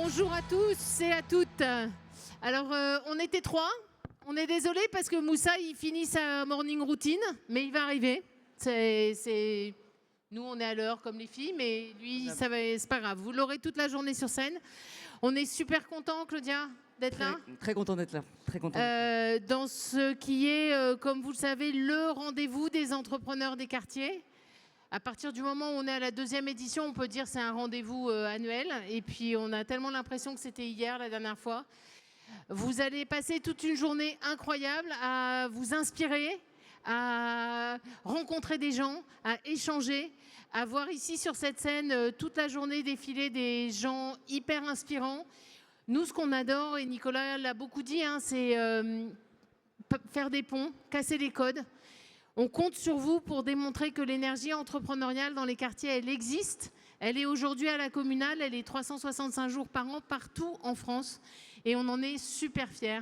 Bonjour à tous et à toutes. Alors, on était trois. On est désolé parce que Moussa, il finit sa morning routine, mais il va arriver. Nous, on est à l'heure comme les filles, mais lui, c'est pas grave. Vous l'aurez toute la journée sur scène. On est super content, Claudia, d'être là. Très content d'être là. Très content. Dans ce qui est, comme vous le savez, le rendez-vous des entrepreneurs des quartiers. À partir du moment où on est à la 2e édition, on peut dire que c'est un rendez-vous annuel. Et puis, on a tellement l'impression que c'était hier, la dernière fois. Vous allez passer toute une journée incroyable à vous inspirer, à rencontrer des gens, à échanger, à voir ici sur cette scène toute la journée défiler des gens hyper inspirants. Nous, ce qu'on adore, et Nicolas l'a beaucoup dit, hein, c'est faire des ponts, casser les codes. On compte sur vous pour démontrer que l'énergie entrepreneuriale dans les quartiers, elle existe. Elle est aujourd'hui à la communale, elle est 365 jours par an partout en France et on en est super fiers.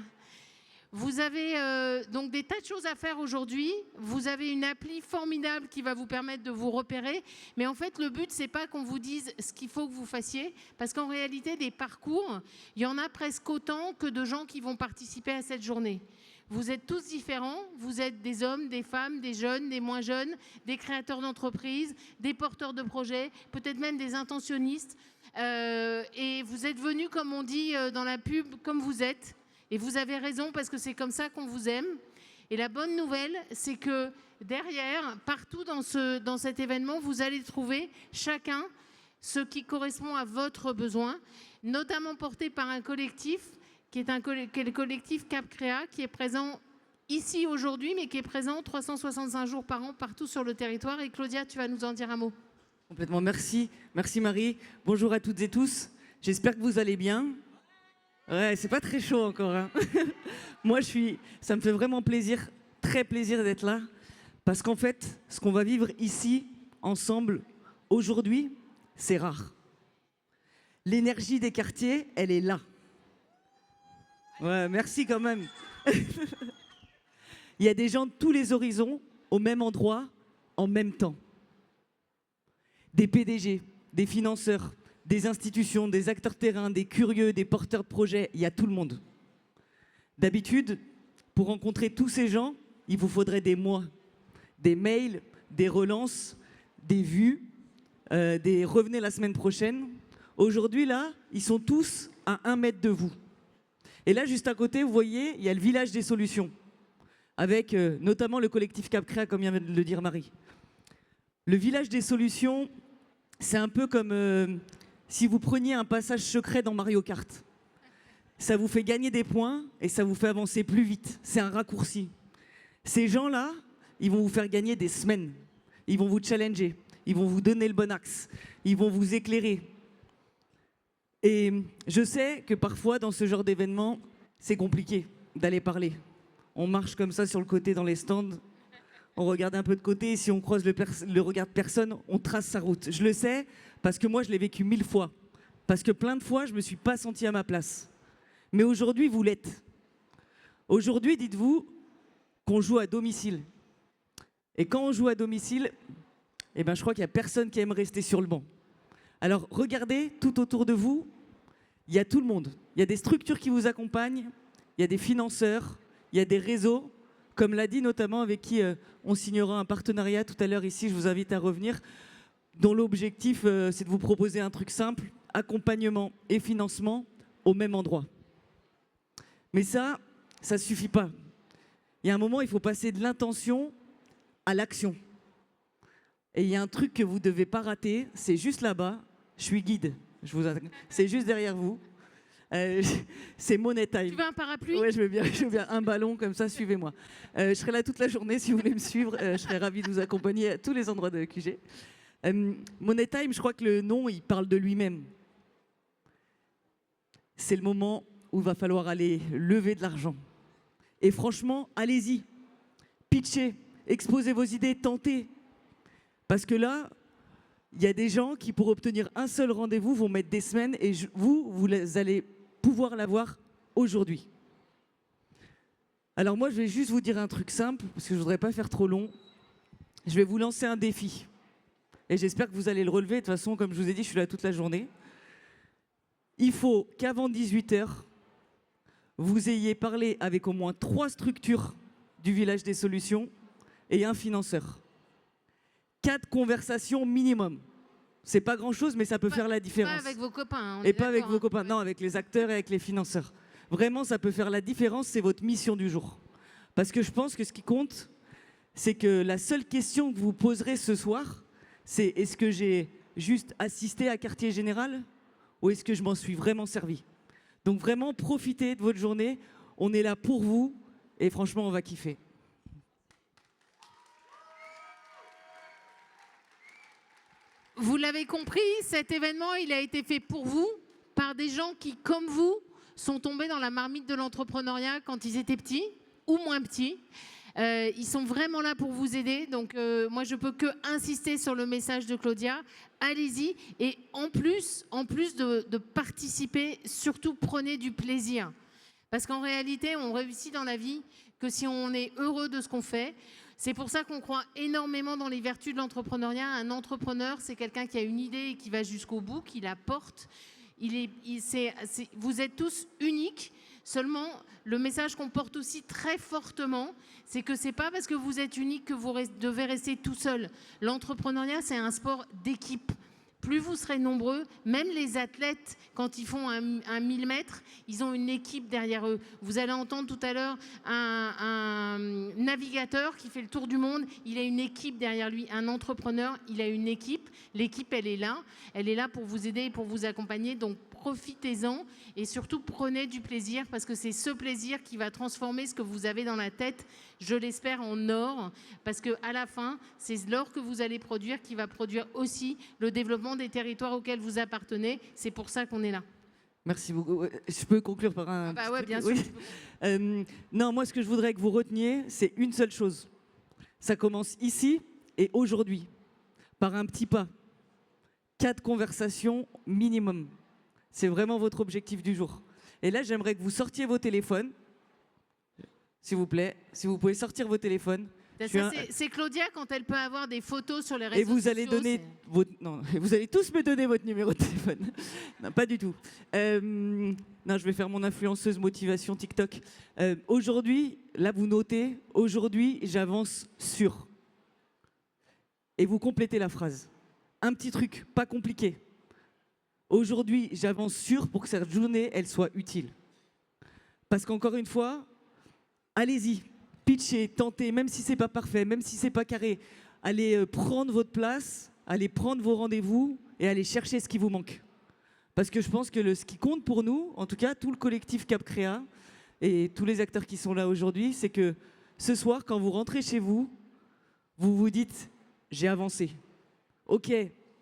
Vous avez donc des tas de choses à faire aujourd'hui. Vous avez une appli formidable qui va vous permettre de vous repérer. Mais en fait, le but, c'est pas qu'on vous dise ce qu'il faut que vous fassiez. Parce qu'en réalité, des parcours, il y en a presque autant que de gens qui vont participer à cette journée. Vous êtes tous différents, vous êtes des hommes, des femmes, des jeunes, des moins jeunes, des créateurs d'entreprises, des porteurs de projets, peut-être même des intentionnistes. Et vous êtes venus, comme on dit dans la pub, comme vous êtes. Et vous avez raison parce que c'est comme ça qu'on vous aime. Et la bonne nouvelle, c'est que derrière, partout dans cet événement, vous allez trouver chacun ce qui correspond à votre besoin, notamment porté par un collectif qui est le collectif Cap Créa, qui est présent ici aujourd'hui, mais qui est présent 365 jours par an partout sur le territoire. Et Claudia, tu vas nous en dire un mot. Complètement, merci. Merci Marie. Bonjour à toutes et tous. J'espère que vous allez bien. Ouais, c'est pas très chaud encore. Hein. Moi, ça me fait vraiment plaisir, très plaisir d'être là. Parce qu'en fait, ce qu'on va vivre ici, ensemble, aujourd'hui, c'est rare. L'énergie des quartiers, elle est là. Ouais, merci quand même. Il y a des gens de tous les horizons, au même endroit, en même temps. Des PDG, des financeurs, des institutions, des acteurs terrain, des curieux, des porteurs de projets, il y a tout le monde. D'habitude, pour rencontrer tous ces gens, il vous faudrait des mois, des mails, des relances, des vues, des revenez la semaine prochaine. Aujourd'hui, là, ils sont tous à 1 mètre de vous. Et là, juste à côté, vous voyez, il y a le village des solutions, avec notamment le collectif Cap Créa, comme vient de le dire Marie. Le village des solutions, c'est un peu comme si vous preniez un passage secret dans Mario Kart. Ça vous fait gagner des points et ça vous fait avancer plus vite. C'est un raccourci. Ces gens-là, ils vont vous faire gagner des semaines. Ils vont vous challenger. Ils vont vous donner le bon axe. Ils vont vous éclairer. Et je sais que parfois, dans ce genre d'événement, c'est compliqué d'aller parler. On marche comme ça sur le côté dans les stands, on regarde un peu de côté, et si on croise le regard de personne, on trace sa route. Je le sais parce que moi, je l'ai vécu 1000 fois. Parce que plein de fois, je ne me suis pas sentie à ma place. Mais aujourd'hui, vous l'êtes. Aujourd'hui, dites-vous qu'on joue à domicile. Et quand on joue à domicile, eh ben, je crois qu'il n'y a personne qui aime rester sur le banc. Alors, regardez tout autour de vous, il y a tout le monde. Il y a des structures qui vous accompagnent, il y a des financeurs, il y a des réseaux, comme l'a dit notamment avec qui on signera un partenariat tout à l'heure ici, je vous invite à revenir, dont l'objectif, c'est de vous proposer un truc simple, accompagnement et financement au même endroit. Mais ça ne suffit pas. Il y a un moment, il faut passer de l'intention à l'action. Et il y a un truc que vous ne devez pas rater, c'est juste là-bas, je suis guide, c'est juste derrière vous. C'est Money Time. Tu veux un parapluie? Oui, je veux bien un ballon comme ça, suivez-moi. Je serai là toute la journée si vous voulez me suivre. Je serai ravie de vous accompagner à tous les endroits de QG. Money Time, je crois que le nom, il parle de lui-même. C'est le moment où il va falloir aller lever de l'argent. Et franchement, allez-y. Pitchez, exposez vos idées, tentez. Parce que là, il y a des gens qui, pour obtenir un seul rendez-vous, vont mettre des semaines et vous allez pouvoir l'avoir aujourd'hui. Alors moi, je vais juste vous dire un truc simple, parce que je ne voudrais pas faire trop long. Je vais vous lancer un défi. Et j'espère que vous allez le relever. De toute façon, comme je vous ai dit, je suis là toute la journée. Il faut qu'avant 18 h, vous ayez parlé avec au moins 3 structures du village des solutions et un financeur. 4 conversations minimum. C'est pas grand-chose, mais ça peut faire la différence. Pas avec vos copains. Et pas avec vos copains, non, avec les acteurs et avec les financeurs. Vraiment, ça peut faire la différence, c'est votre mission du jour. Parce que je pense que ce qui compte, c'est que la seule question que vous poserez ce soir, c'est est-ce que j'ai juste assisté à Quartier Général ou est-ce que je m'en suis vraiment servi? Donc vraiment, profitez de votre journée, on est là pour vous et franchement, on va kiffer. Vous l'avez compris, cet événement, il a été fait pour vous, par des gens qui, comme vous, sont tombés dans la marmite de l'entrepreneuriat quand ils étaient petits ou moins petits. Ils sont vraiment là pour vous aider. Donc, moi, je peux que insister sur le message de Claudia. Allez-y. Et en plus de participer, surtout prenez du plaisir. Parce qu'en réalité, on réussit dans la vie que si on est heureux de ce qu'on fait. C'est pour ça qu'on croit énormément dans les vertus de l'entrepreneuriat. Un entrepreneur, c'est quelqu'un qui a une idée et qui va jusqu'au bout, qui la porte. Vous êtes tous uniques. Seulement, le message qu'on porte aussi très fortement, c'est que ce n'est pas parce que vous êtes unique que vous devez rester tout seul. L'entrepreneuriat, c'est un sport d'équipe. Plus vous serez nombreux, même les athlètes, quand ils font un 1000 mètres, ils ont une équipe derrière eux. Vous allez entendre tout à l'heure un navigateur qui fait le tour du monde, il a une équipe derrière lui. Un entrepreneur, il a une équipe. L'équipe, elle est là pour vous aider et pour vous accompagner. Donc, profitez-en et surtout prenez du plaisir parce que c'est ce plaisir qui va transformer ce que vous avez dans la tête, je l'espère, en or. Parce qu'à la fin, c'est l'or que vous allez produire qui va produire aussi le développement des territoires auxquels vous appartenez. C'est pour ça qu'on est là. Merci beaucoup. Je peux conclure par un... bah ouais, bien sûr. Oui. Non, moi, ce que je voudrais que vous reteniez, c'est une seule chose. Ça commence ici et aujourd'hui, par un petit pas. 4 conversations minimum. C'est vraiment votre objectif du jour. Et là, j'aimerais que vous sortiez vos téléphones. S'il vous plaît, si vous pouvez sortir vos téléphones. C'est Claudia quand elle peut avoir des photos sur les réseaux sociaux. Et vous sociaux, allez donner non, vous allez tous me donner votre numéro de téléphone. Non, pas du tout. Non, je vais faire mon influenceuse motivation TikTok. Aujourd'hui, là vous notez, aujourd'hui j'avance sur. Et vous complétez la phrase. Un petit truc, pas compliqué. Aujourd'hui, j'avance sur pour que cette journée, elle soit utile. Parce qu'encore une fois, allez-y, pitchez, tentez, même si c'est pas parfait, même si c'est pas carré. Allez prendre votre place, allez prendre vos rendez-vous et allez chercher ce qui vous manque. Parce que je pense que ce qui compte pour nous, en tout cas tout le collectif Cap Créa et tous les acteurs qui sont là aujourd'hui, c'est que ce soir, quand vous rentrez chez vous, vous vous dites « j'ai avancé ». Ok,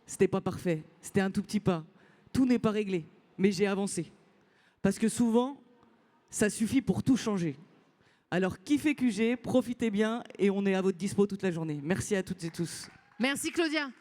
c'était pas parfait, c'était un tout petit pas. Tout n'est pas réglé, mais j'ai avancé. Parce que souvent, ça suffit pour tout changer. Alors, kiffez QG, profitez bien et on est à votre dispo toute la journée. Merci à toutes et tous. Merci Claudia.